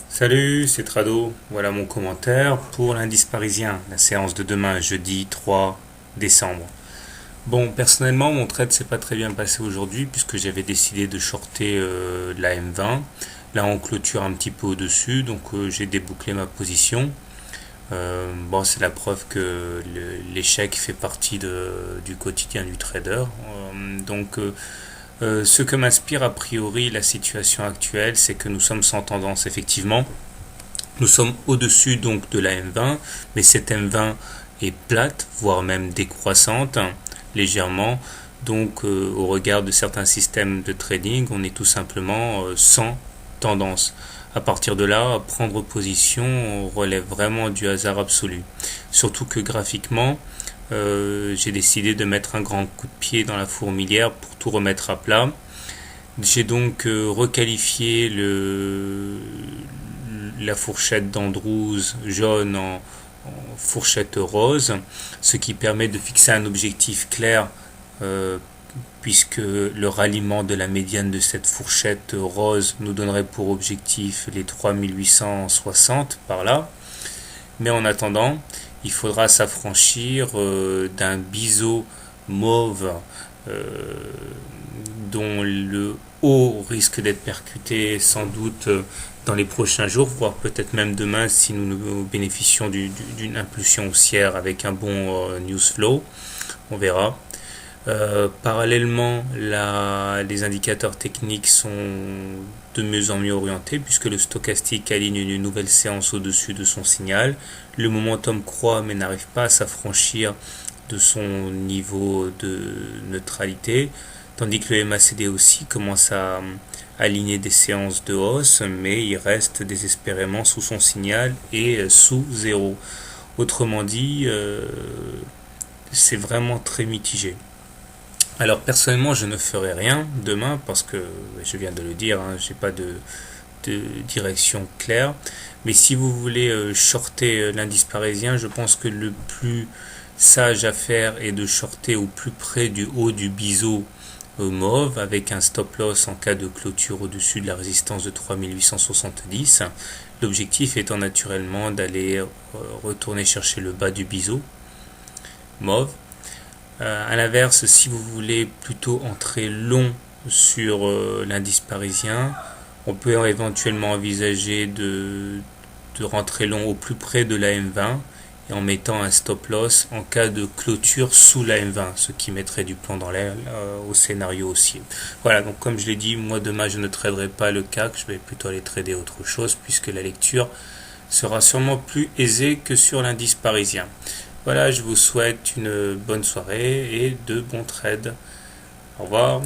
Salut, c'est Trado. Voilà mon commentaire pour l'indice parisien, la séance de demain, jeudi 3 décembre. Bon, personnellement, mon trade s'est pas très bien passé aujourd'hui puisque j'avais décidé de shorter la M20. Là, on clôture un petit peu au-dessus, donc j'ai débouclé ma position. Bon, c'est la preuve que l'échec fait partie du quotidien du trader. Ce que m'inspire a priori la situation actuelle, c'est que nous sommes sans tendance, effectivement. Nous sommes au-dessus donc de la M20, mais cette M20 est plate, voire même décroissante, légèrement. Donc, au regard de certains systèmes de trading, on est tout simplement sans tendance. À partir de là, prendre position relève vraiment du hasard absolu. Surtout que graphiquement, j'ai décidé de mettre un grand coup de pied dans la fourmilière pour tout remettre à plat. J'ai donc requalifié la fourchette d'Andrews jaune en fourchette rose, ce qui permet de fixer un objectif clair puisque le ralliement de la médiane de cette fourchette rose nous donnerait pour objectif les 3860 par là. Mais en attendant, il faudra s'affranchir d'un biseau mauve dont le haut risque d'être percuté sans doute dans les prochains jours, voire peut-être même demain si nous bénéficions d'une impulsion haussière avec un bon news flow. On verra. Parallèlement, les indicateurs techniques sont de mieux en mieux orientés puisque le stochastique aligne une nouvelle séance au-dessus de son signal. Le momentum croît mais n'arrive pas à s'affranchir de son niveau de neutralité, tandis que le MACD aussi commence à aligner des séances de hausse, mais il reste désespérément sous son signal et sous zéro. Autrement dit, c'est vraiment très mitigé. Alors personnellement, je ne ferai rien demain parce que je viens de le dire, j'ai pas de direction claire. Mais si vous voulez shorter l'indice parisien, je pense que le plus sage à faire est de shorter au plus près du haut du biseau mauve avec un stop loss en cas de clôture au-dessus de la résistance de 3870. L'objectif étant naturellement d'aller retourner chercher le bas du biseau mauve. À l'inverse, si vous voulez plutôt entrer long sur l'indice parisien, on peut éventuellement envisager de rentrer long au plus près de la M20 et en mettant un stop loss en cas de clôture sous la M20, ce qui mettrait du plomb dans l'air au scénario haussier. Voilà, donc comme je l'ai dit, moi demain je ne traderai pas le CAC, je vais plutôt aller trader autre chose puisque la lecture sera sûrement plus aisée que sur l'indice parisien. Voilà, je vous souhaite une bonne soirée et de bons trades. Au revoir.